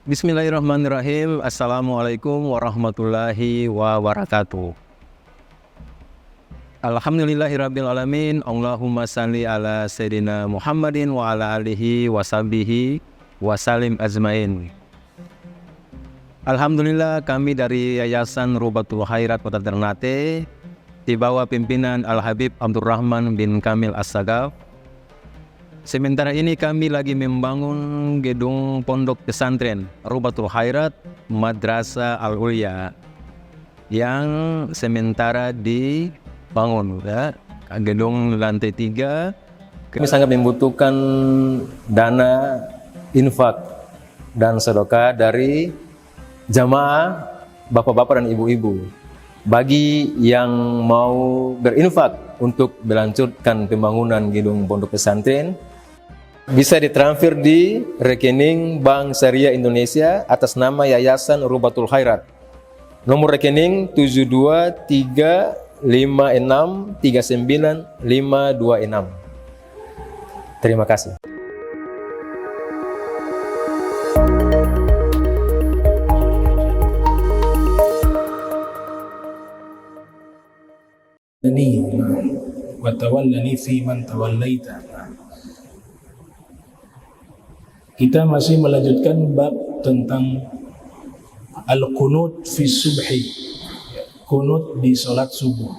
Bismillahirrahmanirrahim. Assalamualaikum warahmatullahi wabarakatuh. Alhamdulillahirrabbilalamin. Allahumma salli ala Sayyidina Muhammadin wa ala alihi wa sahbihi wa salim ajmain. Alhamdulillah, kami dari Yayasan Rubatul Khairat Kota Ternate di bawah pimpinan Al-Habib Abdurrahman bin Kamil As-Sagaf. Sementara ini kami lagi membangun gedung pondok pesantren Rubatul Khairat Madrasah Al-Ulya yang sementara dibangun, ya. Gedung lantai 3. Kami sangat membutuhkan dana infak dan sedekah dari jamaah bapak-bapak dan ibu-ibu. Bagi yang mau berinfak untuk melanjutkan pembangunan gedung pondok pesantren, bisa ditransfer di rekening Bank Syariah Indonesia atas nama Yayasan Rubatul Khairat. Nomor rekening 723563956. Terima kasih. Wa tawallani fi man tawallaita. Kita masih melanjutkan bab tentang al-qunut fi subhi, kunut di salat subuh.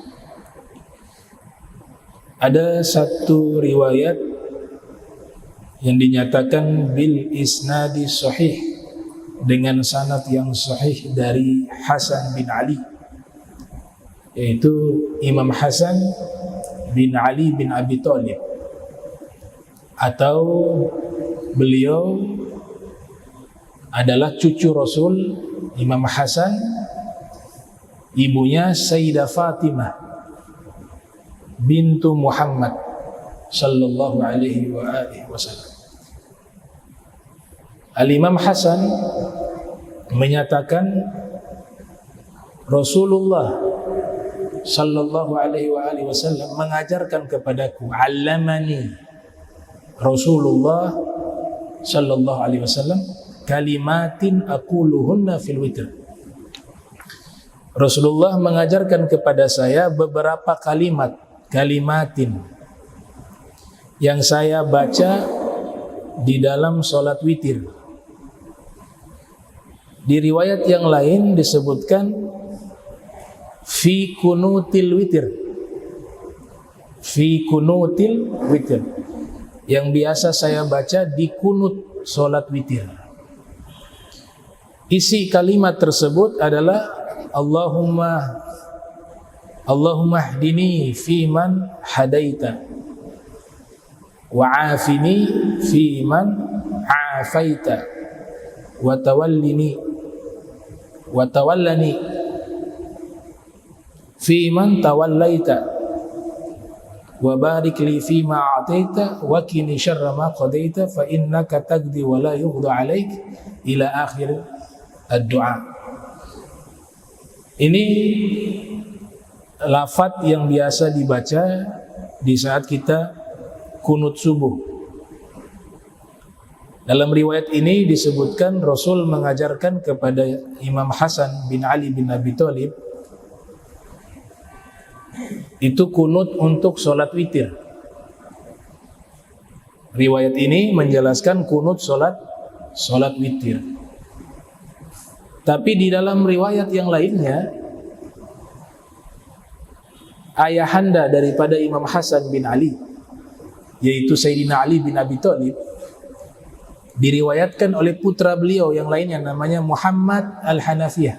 Ada satu riwayat yang dinyatakan bil isnadi sahih, dengan sanad yang sahih dari Hasan bin Ali, yaitu Imam Hasan bin Ali bin Abi Thalib, atau beliau adalah cucu Rasul. Imam Hasan, ibunya Sayyidah Fatimah bintu Muhammad sallallahu alaihi wasallam. Al-Imam Hasan menyatakan Rasulullah sallallahu alaihi wasallam mengajarkan kepadaku, allamani Rasulullah sallallahu alaihi wasallam kalimatin aquluhunna fil witr. Rasulullah mengajarkan kepada saya beberapa kalimatin yang saya baca di dalam salat witir. Di riwayat yang lain disebutkan fi kunutil witir, fi kunutil witir, yang biasa saya baca di kunut salat witir. Isi kalimat tersebut adalah Allahumma hdini fi man hadaita wa afini fi man afaita wa tawallani fi man tawallaita wa barik li fi ma a'taita wa qini syarra ma qadaita fa innaka taqdi wa la yuqda 'alaik ila akhir ad-du'a. Ini lafaz yang biasa dibaca di saat kita kunut subuh. Dalam riwayat ini disebutkan Rasul mengajarkan kepada Imam Hasan bin Ali bin Abi Thalib itu kunut untuk sholat witir. Riwayat ini menjelaskan kunut sholat witir. Tapi di dalam riwayat yang lainnya, ayahanda daripada Imam Hasan bin Ali, yaitu Sayyidina Ali bin Abi Thalib, diriwayatkan oleh putra beliau yang lainnya namanya Muhammad Al-Hanafiyah.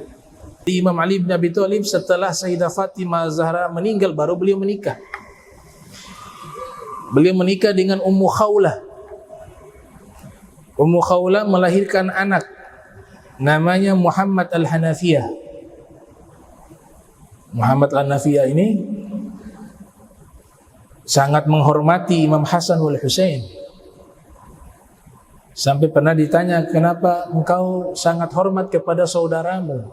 Imam Ali bin Abi Thalib setelah Sayyidah Fatimah Zahra meninggal baru beliau menikah. Beliau menikah dengan Ummu Khawlah. Ummu Khawlah melahirkan anak namanya Muhammad Al-Hanafiyah. Muhammad Al-Hanafiyah ini sangat menghormati Imam Hasan wal Husain. Sampai pernah ditanya, kenapa engkau sangat hormat kepada saudaramu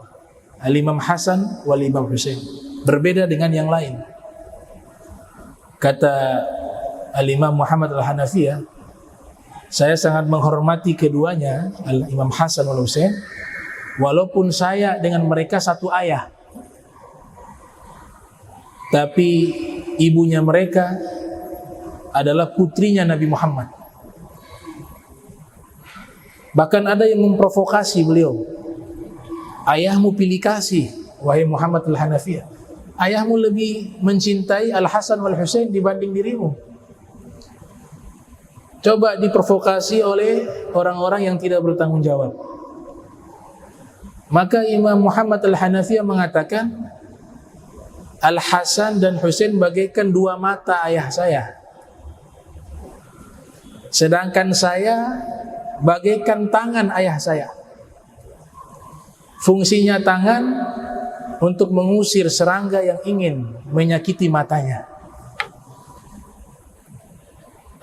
Al-Imam Hasan wal Imam Husain, berbeda dengan yang lain? Kata Al-Imam Muhammad Al-Hanafiyah, Saya sangat menghormati keduanya, Imam Hasan wal Husain, walaupun saya dengan mereka satu ayah. Tapi ibunya mereka adalah putrinya Nabi Muhammad. Bahkan ada yang memprovokasi beliau. Ayahmu pilih kasih, wahai Muhammad al-Hanafiyah. Ayahmu lebih mencintai Al-Hasan wal Husain dibanding dirimu. Coba diprovokasi oleh orang-orang yang tidak bertanggung jawab. Maka Imam Muhammad al-Hanafiyah mengatakan, Al-Hasan dan Husain bagaikan dua mata ayah saya. Sedangkan saya bagaikan tangan ayah saya. Fungsinya tangan untuk mengusir serangga yang ingin menyakiti matanya.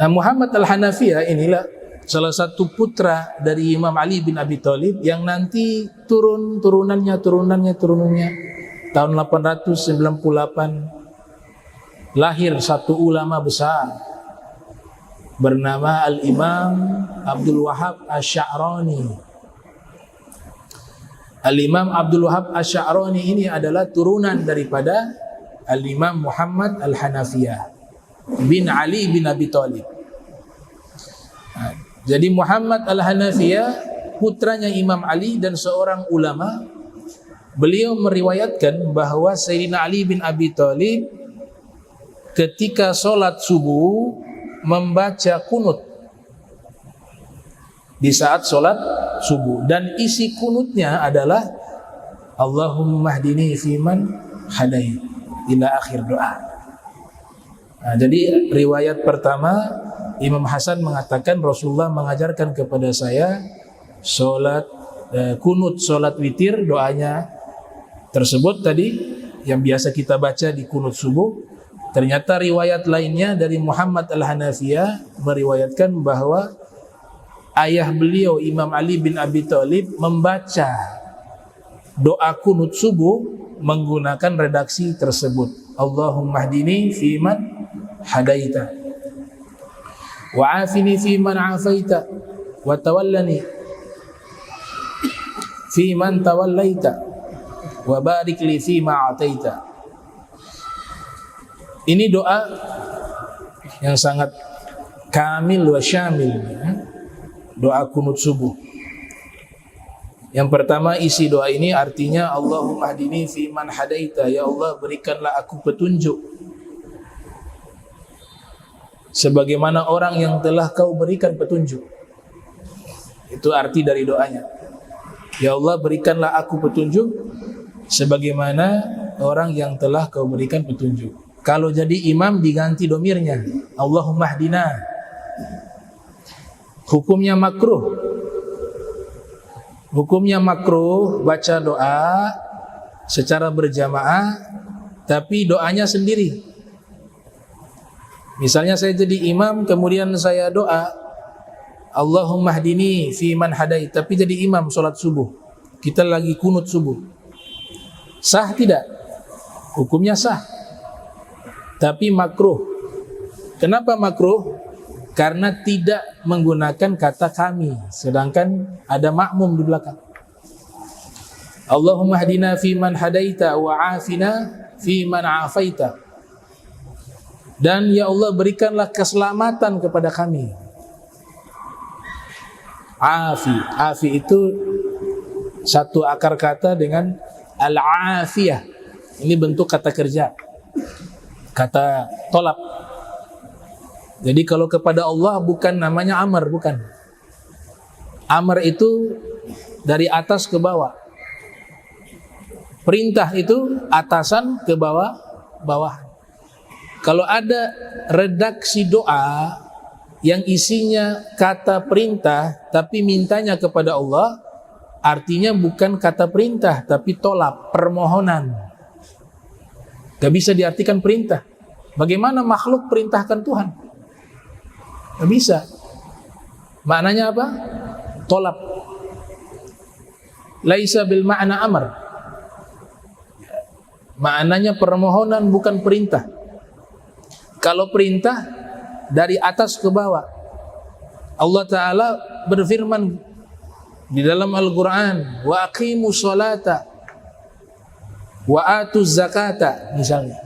Muhammad al-Hanafiyah inilah salah satu putra dari Imam Ali bin Abi Thalib yang nanti turunannya tahun 898 lahir satu ulama besar bernama Al-Imam Abdul Wahhab Asy-Sya'rani. Al-Imam Abdul Wahhab Asy-Sya'rani ini adalah turunan daripada Al-Imam Muhammad al-Hanafiyah bin Ali bin Abi Thalib. Jadi Muhammad al-Hanafiyah putranya Imam Ali dan seorang ulama. Beliau meriwayatkan bahwa Sayyidina Ali bin Abi Thalib ketika sholat subuh membaca kunut di saat sholat subuh, dan isi kunutnya adalah Allahumma hdini fiman hadait ila akhir doa. Jadi riwayat pertama Imam Hasan mengatakan Rasulullah mengajarkan kepada saya sholat kunut, sholat witir, doanya tersebut tadi yang biasa kita baca di kunut subuh. Ternyata riwayat lainnya dari Muhammad al-Hanafiyah meriwayatkan bahwa ayah beliau Imam Ali bin Abi Thalib membaca doa kunut subuh menggunakan redaksi tersebut. Allahumma hdini fiman hadaita wa afini fiman afaita wa tawallani fiman tawallaita wa barik li fima ataita. Ini doa yang sangat kamil wa syamil, doa kunut subuh. Yang pertama isi doa ini artinya Allahumma hdini fiman hadaita, ya Allah berikanlah aku petunjuk sebagaimana orang yang telah kau berikan petunjuk. Itu arti dari doanya. Ya Allah berikanlah aku petunjuk sebagaimana orang yang telah kau berikan petunjuk. Kalau jadi imam diganti domirnya, Allahumma hdina. Hukumnya makruh. Hukumnya makruh baca doa secara berjamaah, tapi doanya sendiri. Misalnya saya jadi imam, kemudian saya doa Allahumma hdini fi man hadait, tapi jadi imam sholat subuh, kita lagi kunut subuh, sah tidak? Hukumnya sah, tapi makruh. Kenapa makruh? Karena tidak menggunakan kata kami, sedangkan ada makmum di belakang. Allahumma hdina fi man hadaita wa afina fi man afaita. Dan ya Allah berikanlah keselamatan kepada kami. Afi itu satu akar kata dengan al-afiyah. Ini bentuk kata kerja, kata tolab. Jadi kalau kepada Allah bukan namanya amr, bukan. Amr itu dari atas ke bawah. Perintah itu atasan ke bawah, bawah. Kalau ada redaksi doa yang isinya kata perintah tapi mintanya kepada Allah, artinya bukan kata perintah tapi tolab, permohonan. Gak bisa diartikan perintah. Bagaimana makhluk perintahkan Tuhan? Gak bisa. Maknanya apa? Tolab. Laisa bil ma'na amr. Maknanya permohonan, bukan perintah. Kalau perintah dari atas ke bawah. Allah Ta'ala berfirman di dalam Al-Quran, wa aqimu sholata wa atuz zakata, misalnya,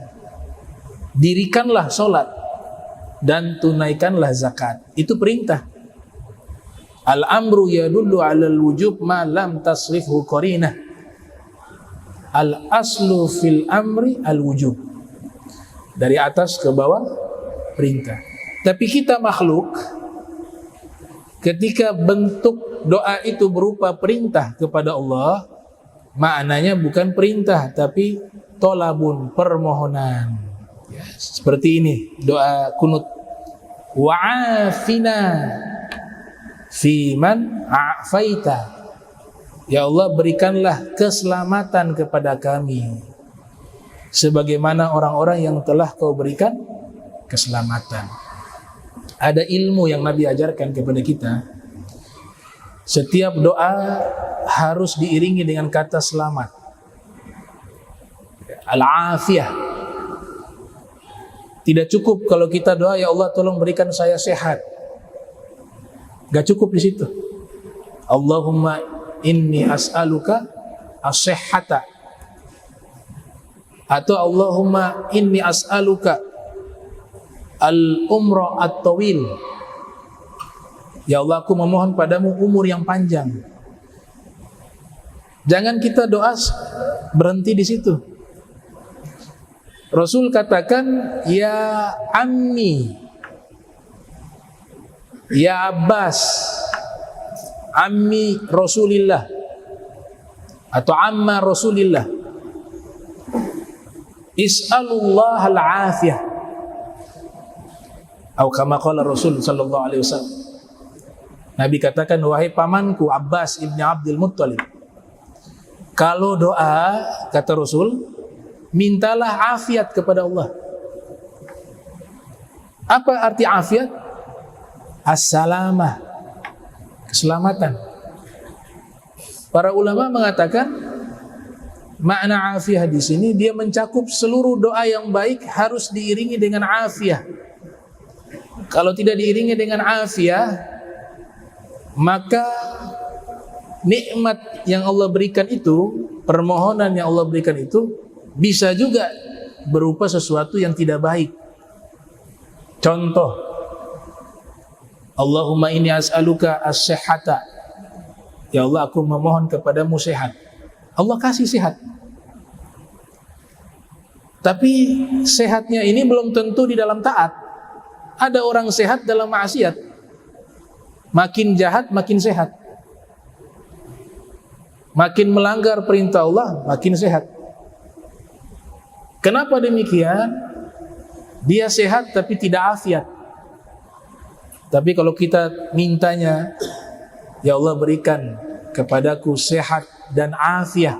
dirikanlah sholat dan tunaikanlah zakat. Itu perintah. Al-amru yadullu alal wujub ma lam tasrifhu qarinah. Al-aslu fil amri al-wujub. Dari atas ke bawah perintah. Tapi kita makhluk, ketika bentuk doa itu berupa perintah kepada Allah, maknanya bukan perintah tapi tolabun, permohonan. Ya, seperti ini doa kunut. Wa'afina fiman a'faita. Ya Allah, berikanlah keselamatan kepada kami sebagaimana orang-orang yang telah Kau berikan keselamatan. Ada ilmu yang Nabi ajarkan kepada kita. Setiap doa harus diiringi dengan kata selamat. Al-afiyah. Tidak cukup kalau kita doa, ya Allah tolong berikan saya sehat. Gak cukup di situ. Allahumma inni as'aluka as-sihhata. Atau Allahumma inni as'aluka al-umra at-tawil. Ya Allah, aku memohon padamu umur yang panjang. Jangan kita doa berhenti di situ. Rasul katakan, ya ammi, ya Abbas, ammi Rasulillah, atau amma Rasulillah, is'alullah al-afiyah. Atau kama qala Rasul sallallahu alaihi wasallam. Nabi katakan, wahai pamanku Abbas ibni Abdul Muttalib, kalau doa, kata Rasul, mintalah afiat kepada Allah. Apa arti afiat? As-salamah, keselamatan. Para ulama mengatakan makna afiah di sini dia mencakup seluruh doa yang baik harus diiringi dengan afiah. Kalau tidak diiringi dengan afiah, maka nikmat yang Allah berikan itu, permohonan yang Allah berikan itu bisa juga berupa sesuatu yang tidak baik. Contoh, Allahumma inni as'aluka as-sihhata. Ya Allah, aku memohon kepadamu sehat. Allah kasih sehat. Tapi sehatnya ini belum tentu di dalam taat. Ada orang sehat dalam maksiat. Makin jahat, makin sehat. Makin melanggar perintah Allah, makin sehat. Kenapa demikian? Dia sehat tapi tidak afiat. Tapi kalau kita mintanya, ya Allah berikan kepadaku sehat dan afiat,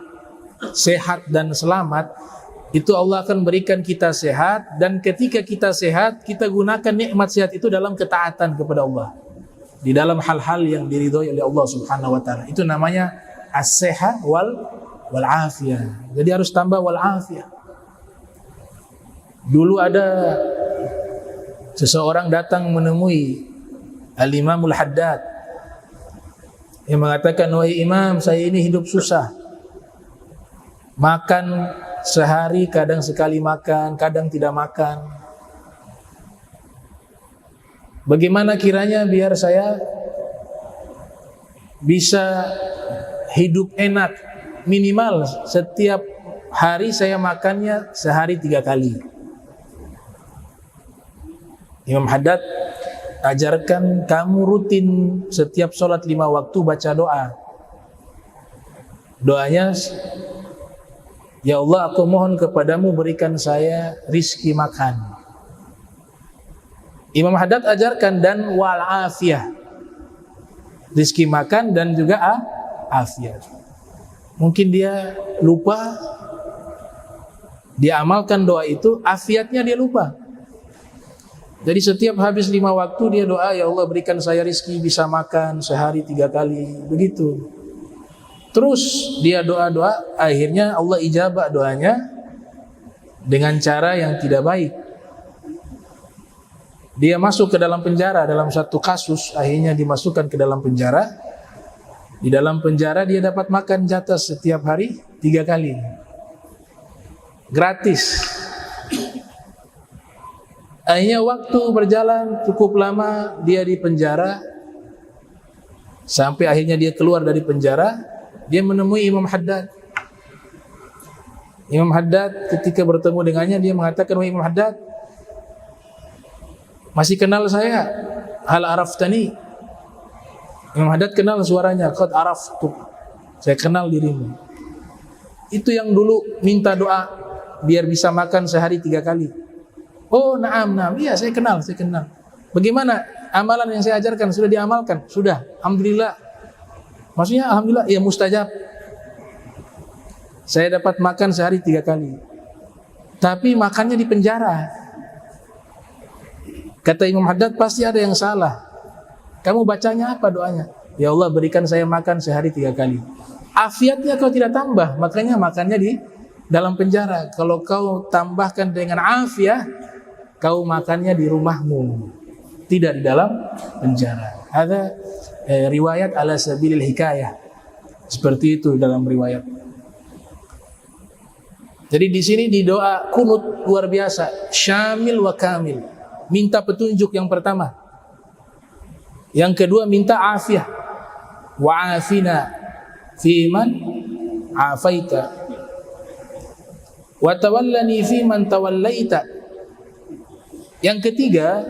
sehat dan selamat, itu Allah akan berikan kita sehat. Dan ketika kita sehat, kita gunakan nikmat sehat itu dalam ketaatan kepada Allah, di dalam hal-hal yang diridhoi oleh Allah Subhanahu wa taala. Itu namanya as-sihah wal afiyah. Jadi harus tambah wal afiyah. Dulu ada seseorang datang menemui Al-Imamul Haddad yang mengatakan, wahai Imam, saya ini hidup susah. Makan sehari, kadang sekali makan, kadang tidak makan. Bagaimana kiranya biar saya bisa hidup enak? Minimal setiap hari saya makannya sehari 3 kali. Imam Haddad ajarkan, kamu rutin setiap sholat 5 waktu baca doa. Doanya, ya Allah, aku mohon kepadamu berikan saya rizki makan. Imam Haddad ajarkan dan wal afiyah, rizki makan dan juga afiyah. Mungkin dia lupa, dia amalkan doa itu, afiatnya dia lupa. Jadi setiap habis 5 waktu dia doa, ya Allah berikan saya rizki bisa makan sehari 3 kali, begitu. Terus dia doa-doa, akhirnya Allah ijabah doanya dengan cara yang tidak baik. Dia masuk ke dalam penjara dalam satu kasus, akhirnya dimasukkan ke dalam penjara. Di dalam penjara dia dapat makan jatah setiap hari 3 kali. Gratis. Akhirnya waktu berjalan cukup lama dia di penjara. Sampai akhirnya dia keluar dari penjara, dia menemui Imam Haddad. Imam Haddad ketika bertemu dengannya, dia mengatakan, "Wahai Imam Haddad, masih kenal saya? Hal araftani?" Imam Haddad kenal suaranya, "Qad araftu." Saya kenal dirimu. Itu yang dulu minta doa biar bisa makan sehari 3 kali. "Oh, na'am. Iya, saya kenal. Bagaimana amalan yang saya ajarkan? Sudah diamalkan?" "Sudah, alhamdulillah." "Maksudnya alhamdulillah?" "Ya, mustajab. Saya dapat makan sehari 3 kali. Tapi makannya di penjara." Kata Imam Haddad, "Pasti ada yang salah. Kamu bacanya apa doanya?" "Ya Allah, berikan saya makan sehari 3 kali. Afiatnya kau tidak tambah, makanya makannya di dalam penjara. Kalau kau tambahkan dengan afiat, kau makannya di rumahmu, tidak di dalam penjara." Ada riwayat ala sabilil hikayah. Seperti itu dalam riwayat. Jadi di sini di doa kunut luar biasa, syamil wa kamil. Minta petunjuk yang pertama. Yang kedua minta afiah. Wa afina fi man afaita. Wa tawallani fi man tawallaita. Yang ketiga,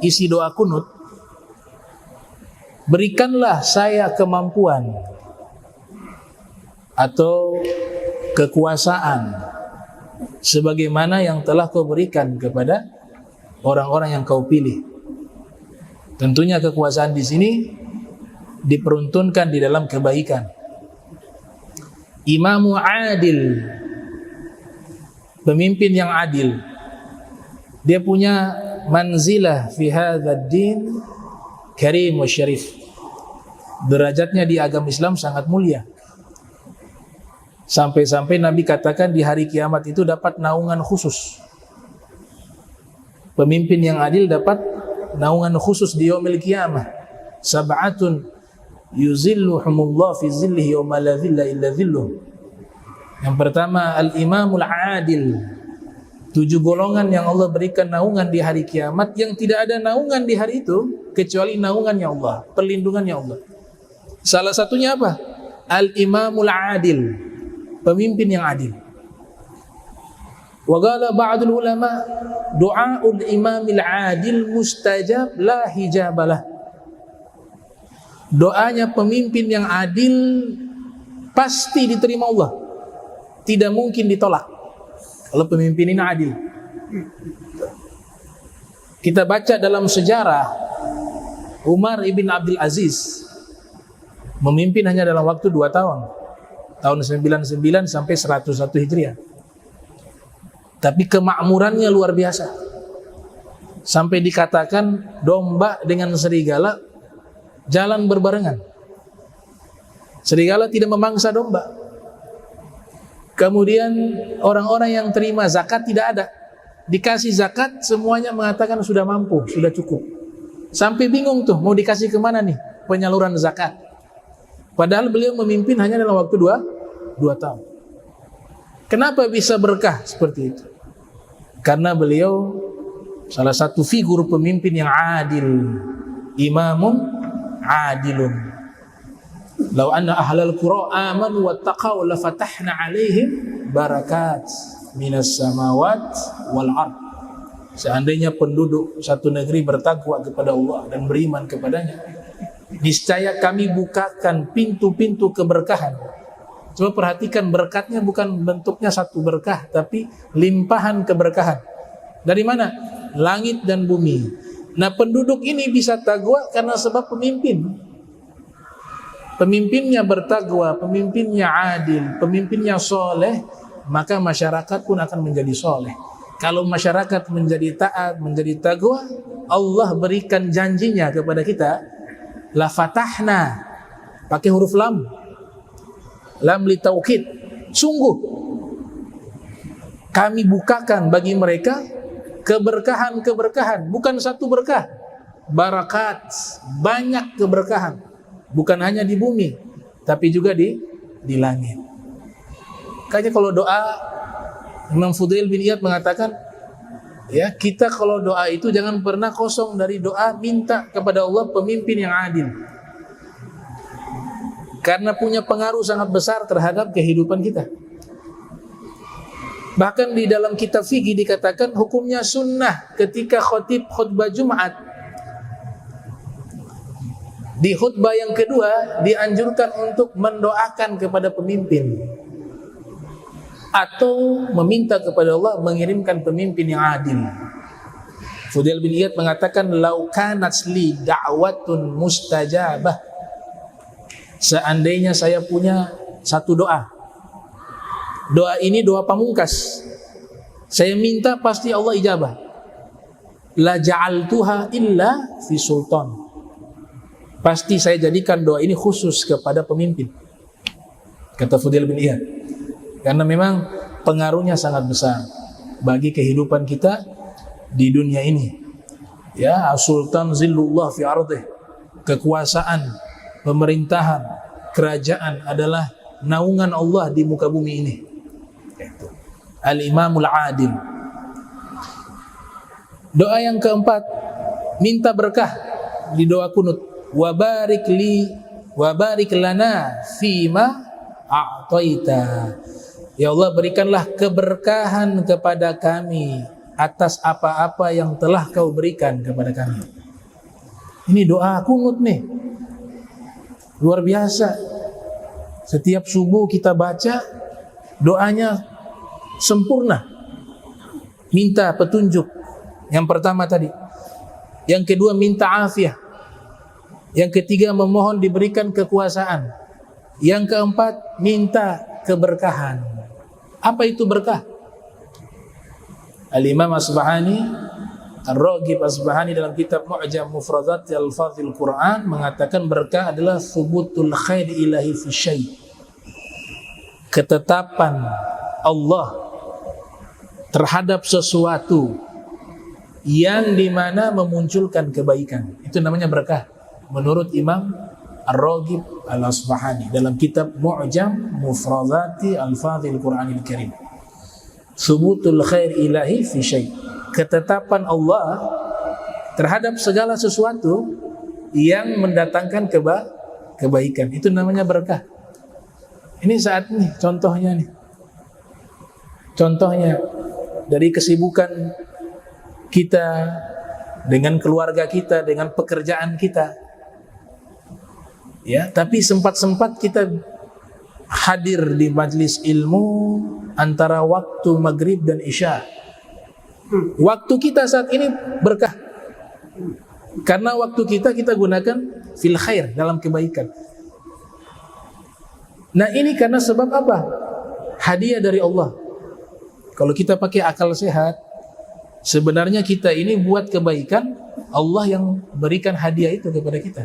isi doa kunut, berikanlah saya kemampuan atau kekuasaan sebagaimana yang telah kau berikan kepada orang-orang yang kau pilih. Tentunya kekuasaan di sini diperuntukkan di dalam kebaikan. Imamu adil, pemimpin yang adil. Dia punya manzilah fi hadzal din karim wa syarif. Derajatnya di agama Islam sangat mulia. Sampai-sampai Nabi katakan di hari kiamat itu dapat naungan khusus. Pemimpin yang adil dapat naungan khusus di yaumil kiamah. Sab'atun yuzilluhumullah fi zillihi wa ma la zilla illa zilluh. Yang pertama, al-imamul adil. 7 golongan yang Allah berikan naungan di hari kiamat, yang tidak ada naungan di hari itu kecuali naungannya Allah, perlindungannya Allah. Salah satunya apa? Al-imamul adil, pemimpin yang adil. Wa qala ba'dul ulama, du'aul imamil adil mustajab la hijabalah. Doanya pemimpin yang adil pasti diterima Allah, tidak mungkin ditolak kalau pemimpin ini adil. Kita baca dalam sejarah, Umar ibn Abdul Aziz memimpin hanya dalam waktu 2 tahun, tahun 99 sampai 101 Hijriah. Tapi kemakmurannya luar biasa, sampai dikatakan domba dengan serigala jalan berbarengan. Serigala tidak memangsa domba. Kemudian orang-orang yang terima zakat tidak ada. Dikasih zakat semuanya mengatakan sudah mampu, sudah cukup. Sampai bingung tuh mau dikasih kemana nih penyaluran zakat. Padahal beliau memimpin hanya dalam waktu 2 tahun. Kenapa bisa berkah seperti itu? Karena beliau salah satu figur pemimpin yang adil. Imamun adilun. Lau anna ahlal qura amanu wattaqau la fatahna alaihim barakat minas samawat wal ard. Seandainya penduduk satu negeri bertakwa kepada Allah dan beriman kepadanya, niscaya kami bukakan pintu-pintu keberkahan. Coba perhatikan, berkatnya bukan bentuknya satu berkah, tapi limpahan keberkahan. Dari mana? Langit dan bumi. Nah, penduduk ini bisa takwa karena sebab pemimpin. Pemimpinnya bertakwa, pemimpinnya adil, pemimpinnya soleh, maka masyarakat pun akan menjadi soleh. Kalau masyarakat menjadi taat, menjadi takwa, Allah berikan janjinya kepada kita, la fatahna, pakai huruf lam, lam li taukid, sungguh kami bukakan bagi mereka keberkahan-keberkahan, bukan satu berkah, barakat, banyak keberkahan, bukan hanya di bumi, tapi juga di langit. Kayaknya kalau doa, Imam Fudail bin Iyad mengatakan, ya, kita kalau doa itu jangan pernah kosong dari doa minta kepada Allah pemimpin yang adil. Karena punya pengaruh sangat besar terhadap kehidupan kita. Bahkan di dalam kitab fikih dikatakan hukumnya sunnah ketika khotib khutbah Jumat. Di khutbah yang kedua dianjurkan untuk mendoakan kepada pemimpin. Atau meminta kepada Allah mengirimkan pemimpin yang adil. Fudail bin Iyad mengatakan, "Lau kanat li da'watun mustajabah." Seandainya saya punya satu doa. Doa ini doa pamungkas. Saya minta pasti Allah ijabah. La ja'altuha illa fi sultan. Pasti saya jadikan doa ini khusus kepada pemimpin. Kata Fudail bin Iyad. Karena memang pengaruhnya sangat besar bagi kehidupan kita di dunia ini. Ya, as-sultan zillullah fi ardih. Kekuasaan, pemerintahan, kerajaan adalah naungan Allah di muka bumi ini. Al-Imamul Adil. Doa yang keempat, minta berkah di doa kunut. Wa barik li wa barik lana fima a'taita. Ya Allah, berikanlah keberkahan kepada kami atas apa-apa yang telah Kau berikan kepada kami. Ini doa kunut nih. Luar biasa. Setiap subuh kita baca, doanya sempurna. Minta petunjuk. Yang pertama tadi. Yang kedua minta afiah. Yang ketiga memohon diberikan kekuasaan. Yang keempat minta keberkahan. Apa itu berkah? Al-Imam Asbahani, Ar-Raghib Asbahani dalam kitab Mu'jam Mufradat Al-Fadhil Quran mengatakan berkah adalah thubutul khair ilahi fi syai'. Ketetapan Allah terhadap sesuatu yang dimana memunculkan kebaikan. Itu namanya berkah. Menurut Imam Ar-Raghib Al-Asbahani dalam kitab Mu'jam Mufradati Al-Fadhil Quranil Karim. Thubutul khair ilahi fi syai'. Ketetapan Allah terhadap segala sesuatu yang mendatangkan kebaikan. Itu namanya berkah. Ini saat ini contohnya nih. Contohnya dari kesibukan kita dengan keluarga kita, dengan pekerjaan kita. Ya, tapi sempat-sempat kita hadir di majlis ilmu antara waktu maghrib dan isya. Waktu kita saat ini berkah. Karena waktu kita gunakan fil khair, dalam kebaikan. Nah, ini karena sebab apa? Hadiah dari Allah. Kalau kita pakai akal sehat, sebenarnya kita ini buat kebaikan, Allah yang berikan hadiah itu kepada kita.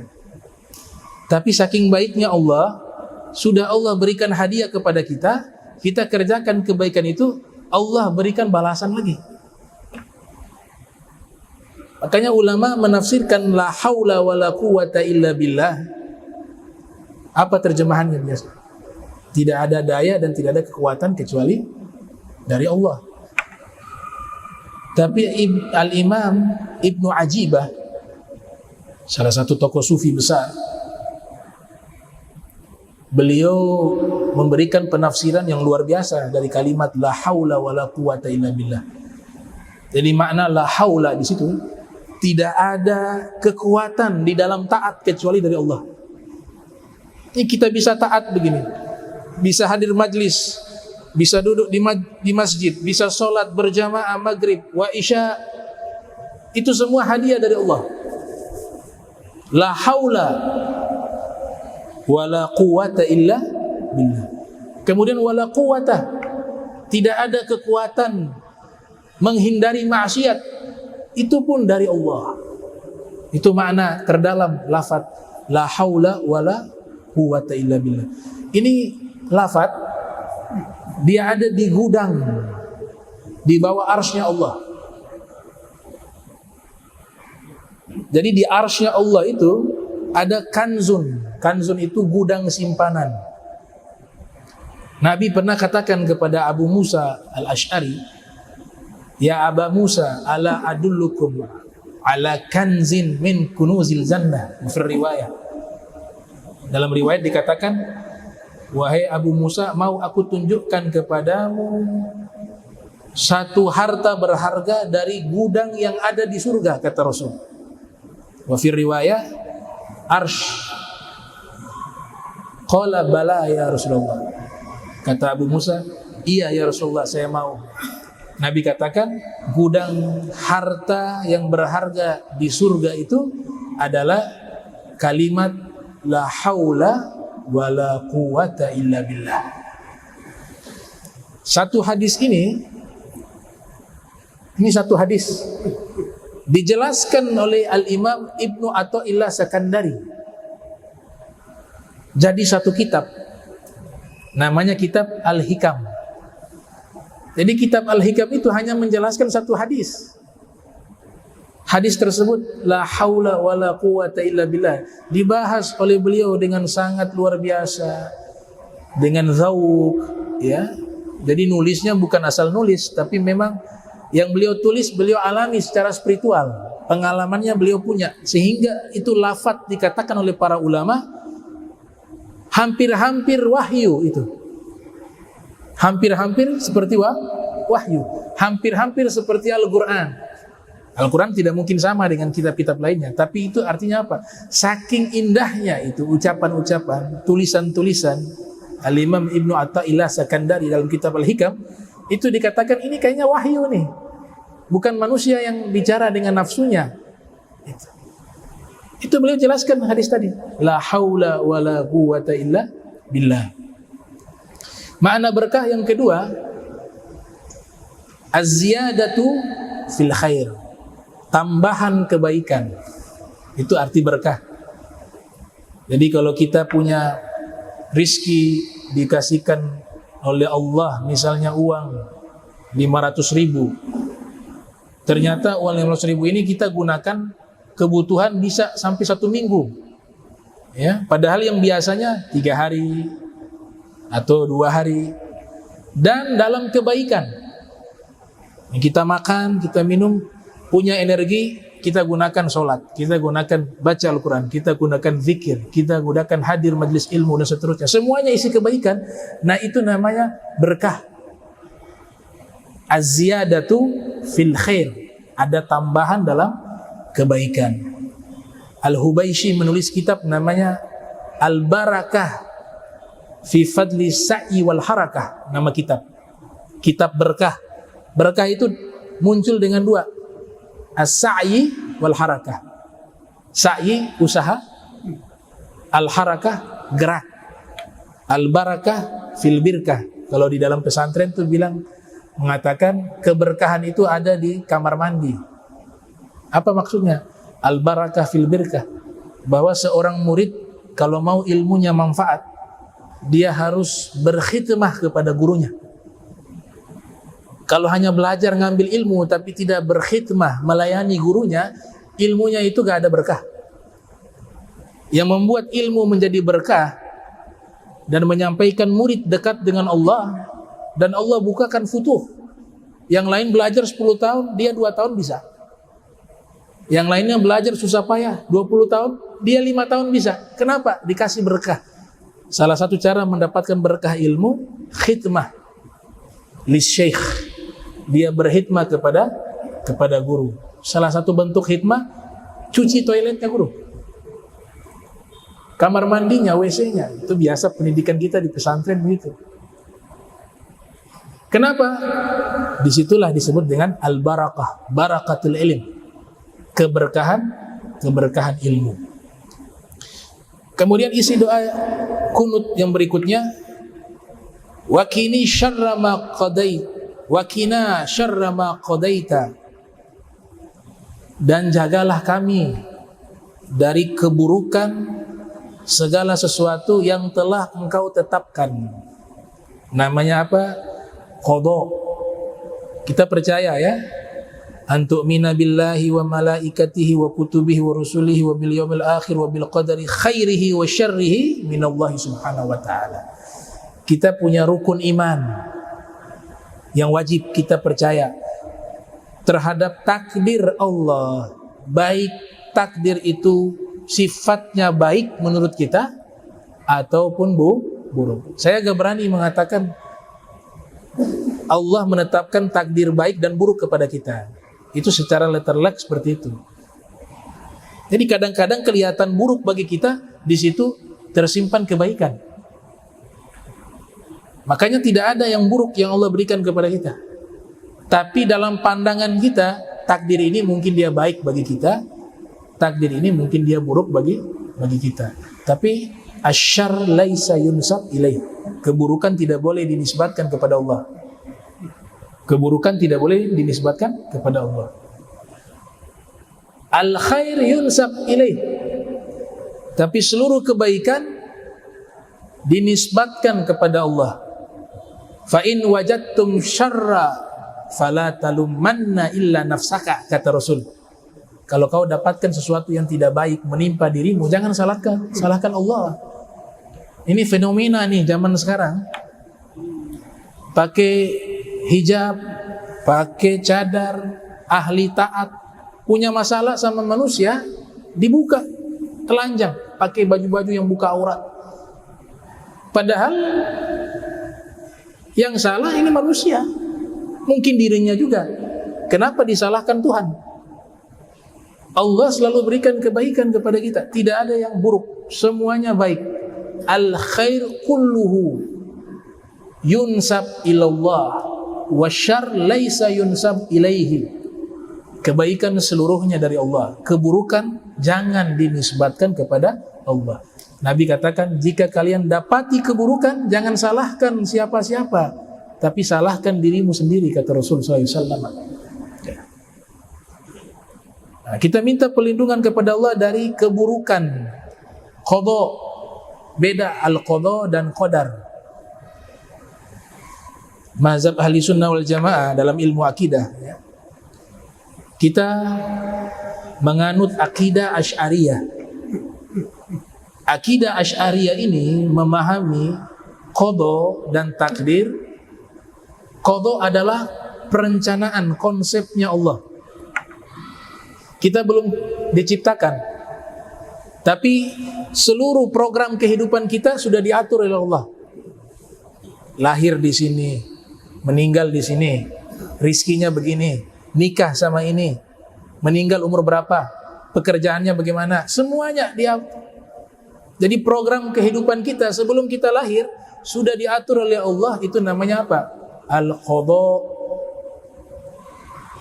Tapi saking baiknya Allah, sudah Allah berikan hadiah kepada kita, kita kerjakan kebaikan itu, Allah berikan balasan lagi. Makanya ulama menafsirkan la haula wala quwata illa billah. Apa terjemahannya biasa? Tidak ada daya dan tidak ada kekuatan kecuali dari Allah. Tapi Al-Imam Ibnu Ajibah, salah satu tokoh sufi besar, beliau memberikan penafsiran yang luar biasa dari kalimat la haula wala quwata illa billah. Jadi makna la haula di situ, tidak ada kekuatan di dalam taat kecuali dari Allah. Ini kita bisa taat begini, bisa hadir majlis, bisa duduk di masjid, bisa sholat berjamaah maghrib wa isya, itu semua hadiah dari Allah. La haula wala quwata illa billah. Kemudian wala quwata, tidak ada kekuatan menghindari maksiat, itu pun dari Allah. Itu makna terdalam lafaz la haula wala quwata illa billah. Ini lafaz dia ada di gudang di bawah arsy-Nya Allah. Jadi di arsy-Nya Allah itu ada kanzun. Kanzun itu gudang simpanan. Nabi pernah katakan kepada Abu Musa al-Ash'ari, "Ya Aba Musa, ala adullukum ala kanzin min kunuzil jannah." Fi riwayah. Dalam riwayat dikatakan, "Wahai Abu Musa, mau aku tunjukkan kepadamu satu harta berharga dari gudang yang ada di surga," kata Rasul. Wa fi riwayah, "Arsh." Qala bala ya Rasulullah. Kata Abu Musa, "Iya ya Rasulullah, saya mau." Nabi katakan, gudang harta yang berharga di surga itu adalah kalimat la haula wala quwata illa billah. Satu hadis ini satu hadis dijelaskan oleh Al-Imam Ibnu Athaillah Sakandari. Jadi satu kitab, namanya kitab Al-Hikam. Jadi kitab Al-Hikam itu hanya menjelaskan satu hadis. Hadis tersebut la haula wala quwata illa billah dibahas oleh beliau dengan sangat luar biasa, dengan zauq, ya. Jadi nulisnya bukan asal nulis, tapi memang yang beliau tulis beliau alami secara spiritual. Pengalamannya beliau punya, sehingga itu lafaz dikatakan oleh para ulama hampir-hampir wahyu itu. Hampir-hampir seperti wahyu. Hampir-hampir seperti Al-Quran. Al-Quran tidak mungkin sama dengan kitab-kitab lainnya. Tapi itu artinya apa? Saking indahnya itu ucapan-ucapan, tulisan-tulisan Al-Imam Ibnu Athaillah Sakandari dalam kitab Al-Hikam, itu dikatakan ini kayaknya wahyu nih. Bukan manusia yang bicara dengan nafsunya. Itu beliau jelaskan hadis tadi. La haula wala quwata illa billah. Makna berkah yang kedua, az-ziyadatu fil khair. Tambahan kebaikan. Itu arti berkah. Jadi kalau kita punya rizki dikasihkan oleh Allah, misalnya uang 500.000, ternyata uang 500.000 ini kita gunakan kebutuhan bisa sampai 1 minggu, ya. Padahal yang biasanya 3 hari atau 2 hari. Dan dalam kebaikan, kita makan, kita minum, punya energi, kita gunakan sholat, kita gunakan baca Al-Quran, kita gunakan zikir, kita gunakan hadir majlis ilmu dan seterusnya. Semuanya isi kebaikan. Nah, itu namanya berkah. Az-ziyadatu fil khair. Ada tambahan dalam kebaikan. Al-Hubayshi menulis kitab namanya Al-Barakah fi fadli sa'i wal harakah. Nama kitab. Kitab berkah. Berkah itu muncul dengan 2. As-sa'i wal harakah. Sa'i usaha, al-harakah gerak. Al-barakah fil birkah. Kalau di dalam pesantren itu mengatakan keberkahan itu ada di kamar mandi. Apa maksudnya? Al-barakah fil birkah. Bahwa seorang murid kalau mau ilmunya manfaat, dia harus berkhidmah kepada gurunya. Kalau hanya belajar ngambil ilmu tapi tidak berkhidmah melayani gurunya, ilmunya itu gak ada berkah. Yang membuat ilmu menjadi berkah dan menyampaikan murid dekat dengan Allah, dan Allah bukakan futuh. Yang lain belajar 10 tahun, dia 2 tahun bisa. Yang lainnya belajar susah payah 20 tahun, dia 5 tahun bisa. Kenapa? Dikasih berkah. Salah satu cara mendapatkan berkah ilmu, khidmah li syekh. Dia berkhidmah kepada guru. Salah satu bentuk khidmah, cuci toiletnya guru, kamar mandinya, WC-nya. Itu biasa pendidikan kita di pesantren begitu. Kenapa? Disitulah disebut dengan al-barakah, barakatul ilm, keberkahan ilmu. Kemudian isi doa kunut yang berikutnya, wakini syarra ma qadait, wakina syarra ma qadaita, dan jagalah kami dari keburukan segala sesuatu yang telah Engkau tetapkan. Namanya apa? Qada. Kita percaya ya, an tu'mina billahi wa malaikatihi wa kutubihi wa rusulihi wa bil yaumil akhir wa bil qadari khairihi wa syarrihi minallahi subhanahu wa ta'ala. Kita punya rukun iman yang wajib kita percaya terhadap takdir Allah, baik takdir itu sifatnya baik menurut kita ataupun buruk. Saya agak berani mengatakan Allah menetapkan takdir baik dan buruk kepada kita. Itu secara letterlek seperti itu. Jadi kadang-kadang kelihatan buruk bagi kita, di situ tersimpan kebaikan. Makanya tidak ada yang buruk yang Allah berikan kepada kita. Tapi dalam pandangan kita, takdir ini mungkin dia baik bagi kita, takdir ini mungkin dia buruk bagi kita. Tapi asyarr laisa yunsab ilaih. Keburukan tidak boleh dinisbatkan kepada Allah. Keburukan tidak boleh dinisbatkan kepada Allah. Al-khair yunsab ilaih. Tapi seluruh kebaikan dinisbatkan kepada Allah. Fa in wajadtum syarra fala talumanna illa nafsaka, kata Rasul. Kalau kau dapatkan sesuatu yang tidak baik menimpa dirimu, jangan salahkan Allah. Ini fenomena nih zaman sekarang. Pakai hijab, pakai cadar, ahli taat, punya masalah sama manusia, dibuka telanjang, pakai baju-baju yang buka aurat. Padahal yang salah ini manusia, mungkin dirinya juga. Kenapa disalahkan Tuhan? Allah selalu berikan kebaikan kepada kita, tidak ada yang buruk, semuanya baik. Al khair kulluhu yunsab ilallah wasyarr laisa yunsab ilaihi. Kebaikan seluruhnya dari Allah, keburukan jangan dinisbatkan kepada Allah. Nabi katakan, jika kalian dapati keburukan, jangan salahkan siapa-siapa, tapi salahkan dirimu sendiri, kata Rasul SAW. Nah, kita minta perlindungan kepada Allah dari keburukan. Qadha, beda al-qadha dan qadar. Mazhab ahli sunnah wal jamaah dalam ilmu akidah, kita menganut akidah Asy'ariyah. Akidah Asy'ariyah ini memahami qadha dan takdir. Qadha adalah perencanaan, konsepnya Allah. Kita belum diciptakan, tapi seluruh program kehidupan kita sudah diatur oleh Allah. Lahir di sini, meninggal di sini, rizkinya begini, nikah sama ini, meninggal umur berapa, pekerjaannya bagaimana, semuanya diatur. Jadi program kehidupan kita sebelum kita lahir sudah diatur oleh Allah. Itu namanya apa? Al-qadha.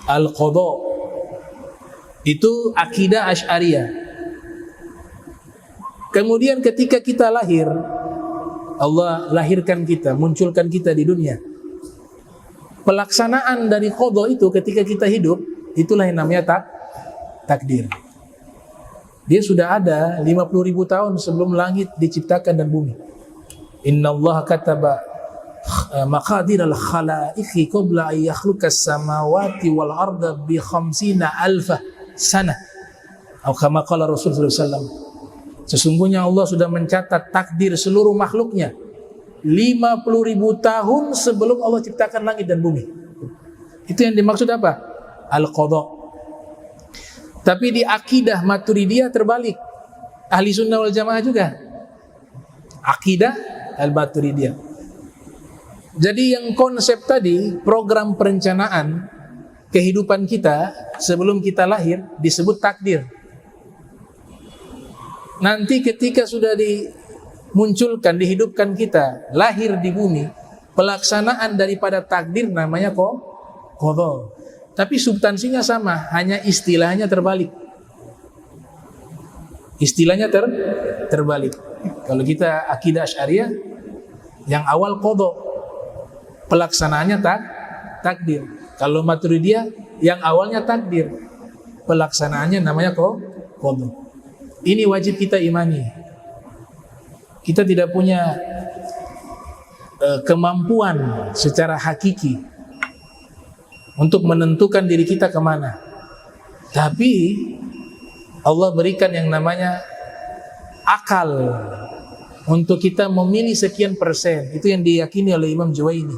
Al-qadha itu akidah Asy'ariyah. Kemudian ketika kita lahir, Allah lahirkan kita, munculkan kita di dunia. Pelaksanaan dari qadha itu ketika kita hidup, itulah yang namanya takdir. Dia sudah ada 50.000 tahun sebelum langit diciptakan dan bumi. Innallaha kataba maqadiral khalaiqi qabla an yakhluqas samawati wal arda bi 50,000 sana. Atau kama qala Rasulullah SAW. Sesungguhnya Allah sudah mencatat takdir seluruh makhluknya 50.000 tahun sebelum Allah ciptakan langit dan bumi. Itu yang dimaksud apa? Al-qadha. Tapi di akidah Maturidiyah terbalik. Ahli sunnah wal jamaah juga. Akidah al-Maturidiyah. Jadi yang konsep tadi, program perencanaan kehidupan kita sebelum kita lahir disebut takdir. Nanti ketika sudah dimunculkan, dihidupkan kita, lahir di bumi, pelaksanaan daripada takdir namanya qadha. Tapi substansinya sama, hanya istilahnya terbalik. Istilahnya terbalik. Kalau kita akidah Asy'ariyah, yang awal qadha, pelaksanaannya takdir. Kalau Maturidiyah, yang awalnya takdir, pelaksanaannya namanya qadha. Ini wajib kita imani. Kita tidak punya kemampuan secara hakiki untuk menentukan diri kita kemana. Tapi Allah berikan yang namanya akal untuk kita memilih sekian persen. Itu yang diyakini oleh Imam Juwaini.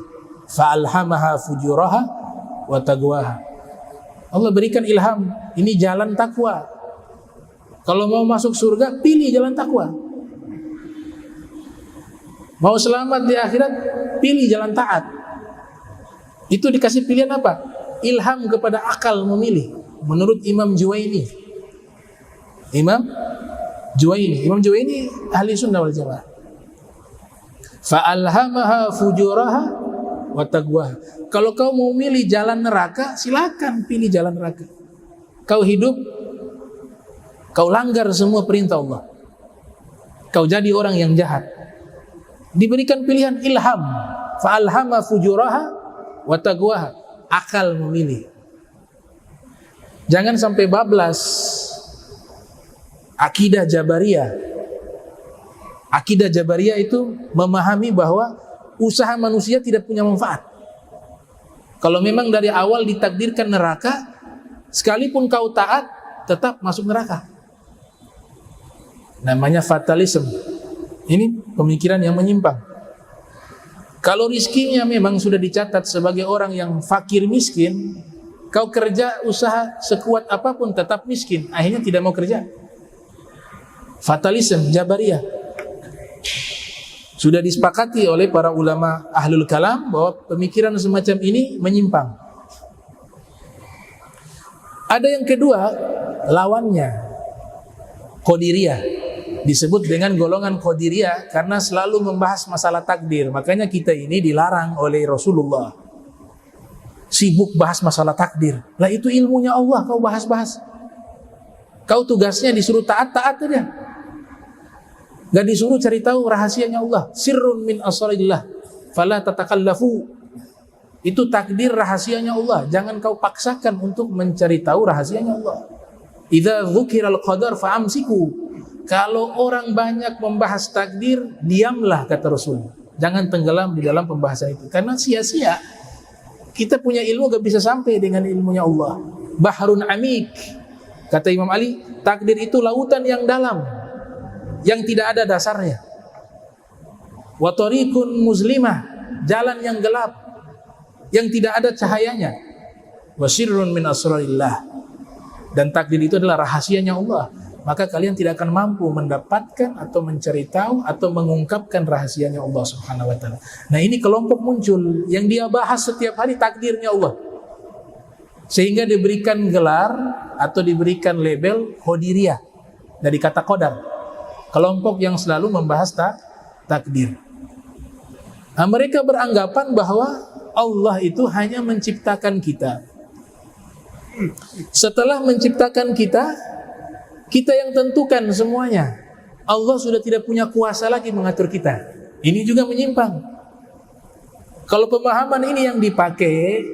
Fa'alhamaha fujuraha wa taqwaha. Allah berikan ilham, ini jalan takwa. Kalau mau masuk surga, pilih jalan takwa. Mau selamat di akhirat, pilih jalan taat. Itu dikasih pilihan apa? Ilham kepada akal memilih. Menurut Imam Juwaini. Imam Juwaini ahli sunnah wal jamaah. Fa'alhamaha fujuraha wa taqwaha. Kalau kau mau milih jalan neraka, silakan pilih jalan neraka. Kau hidup, kau langgar semua perintah Allah. Kau jadi orang yang jahat. Diberikan pilihan ilham. Fa'alhama fujuraha wa taqwaha. Akal memilih. Jangan sampai bablas akidah Jabariyah. Akidah Jabariyah itu memahami bahwa usaha manusia tidak punya manfaat. Kalau memang dari awal ditakdirkan neraka, sekalipun kau taat, tetap masuk neraka. Namanya fatalism. Ini pemikiran yang menyimpang. Kalau rizkinya memang sudah dicatat sebagai orang yang fakir miskin, kau kerja usaha sekuat apapun tetap miskin, akhirnya tidak mau kerja. Fatalism Jabariyah. Sudah disepakati oleh para ulama ahlul kalam bahwa pemikiran semacam ini menyimpang. Ada yang kedua, lawannya, Qadiriyah. Disebut dengan golongan Qadiriyah karena selalu membahas masalah takdir. Makanya kita ini dilarang oleh Rasulullah. Sibuk bahas masalah takdir. Lah itu ilmunya Allah kau bahas-bahas. Kau tugasnya disuruh taat-taat aja. Gak disuruh cari tahu rahasianya Allah. Sirrun min asrarillah fala tatakallafu. Itu takdir rahasianya Allah. Jangan kau paksakan untuk mencari tahu rahasianya Allah. Idza dzukiral qadar fa'amsiku. Kalau orang banyak membahas takdir, diamlah kata Rasul. Jangan tenggelam di dalam pembahasan itu. Karena sia-sia. Kita punya ilmu gak bisa sampai dengan ilmunya Allah. Bahrun amik. Kata Imam Ali, takdir itu lautan yang dalam, yang tidak ada dasarnya. Wa tariqun muslimah, jalan yang gelap, yang tidak ada cahayanya. Wa sirrun min asrarillah. Dan takdir itu adalah rahasianya Allah. Maka kalian tidak akan mampu mendapatkan atau mencari tahu atau mengungkapkan rahasianya Allah Subhanahu wa taala. Nah, ini kelompok muncul yang dia bahas setiap hari takdirnya Allah. Sehingga diberikan gelar atau diberikan label Qadiriyah dari kata qadar. Kelompok yang selalu membahas takdir. Nah, mereka beranggapan bahwa Allah itu hanya menciptakan kita. Setelah menciptakan kita yang tentukan semuanya. Allah sudah tidak punya kuasa lagi mengatur kita. Ini juga menyimpang. Kalau pemahaman ini yang dipakai,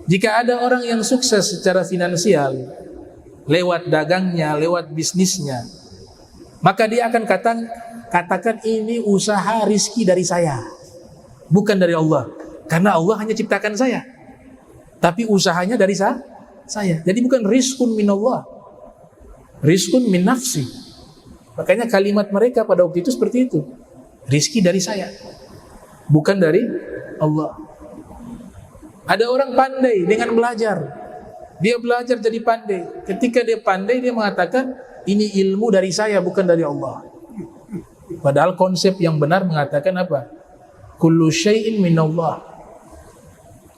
jika ada orang yang sukses secara finansial, lewat dagangnya, lewat bisnisnya, maka dia akan katakan ini usaha rizki dari saya, bukan dari Allah. Karena Allah hanya ciptakan saya, tapi usahanya dari saya. Jadi bukan rizkun minallah, rizkun min nafsi. Makanya kalimat mereka pada waktu itu seperti itu. Rizki dari saya, bukan dari Allah. Ada orang pandai dengan belajar. Dia belajar jadi pandai. Ketika dia pandai, dia mengatakan ini ilmu dari saya, bukan dari Allah. Padahal konsep yang benar mengatakan apa? Kullu syai'in minallah.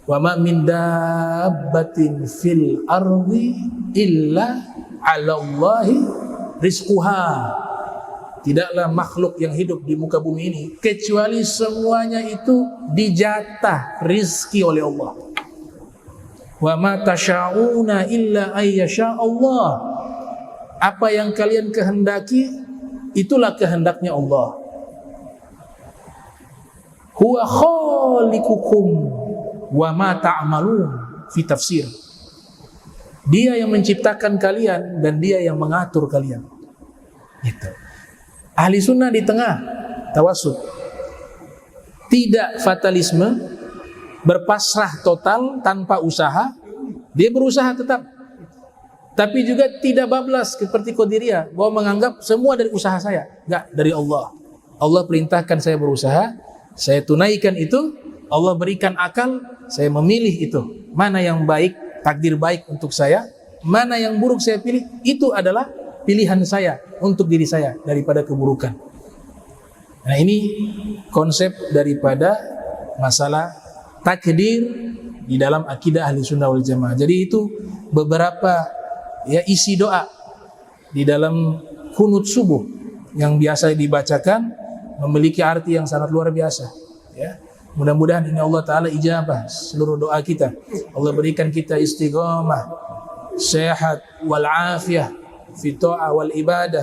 Wa ma min dabbatin fil ardi illa 'ala Allahi rizquha. Tidaklah makhluk yang hidup di muka bumi ini kecuali semuanya itu dijatah rizki oleh Allah. Wa ma tasha'una illa ayyasha Allah. Apa yang kalian kehendaki itulah kehendaknya Allah. Huwa khaliqukum wa ma ta'malun fi tafsir. Dia yang menciptakan kalian dan dia yang mengatur kalian. Gitu. Ahli sunnah di tengah, tawassut. Tidak fatalisme, berpasrah total tanpa usaha, dia berusaha tetap. Tapi juga tidak bablas seperti Qadiriyah bahwa menganggap semua dari usaha saya. Enggak, dari Allah. Allah perintahkan saya berusaha, saya tunaikan itu, Allah berikan akal, saya memilih itu. Mana yang baik, takdir baik untuk saya, mana yang buruk saya pilih, itu adalah pilihan saya untuk diri saya daripada keburukan. Nah, ini konsep daripada masalah takdir di dalam akidah ahli sunnah wal jamaah. Jadi itu beberapa isi doa di dalam kunut subuh yang biasa dibacakan memiliki arti yang sangat luar biasa. Ya, mudah-mudahan ini Allah Taala ijabah seluruh doa kita. Allah berikan kita istiqamah, sehat wal afiyah fi ta'ah wal ibadah.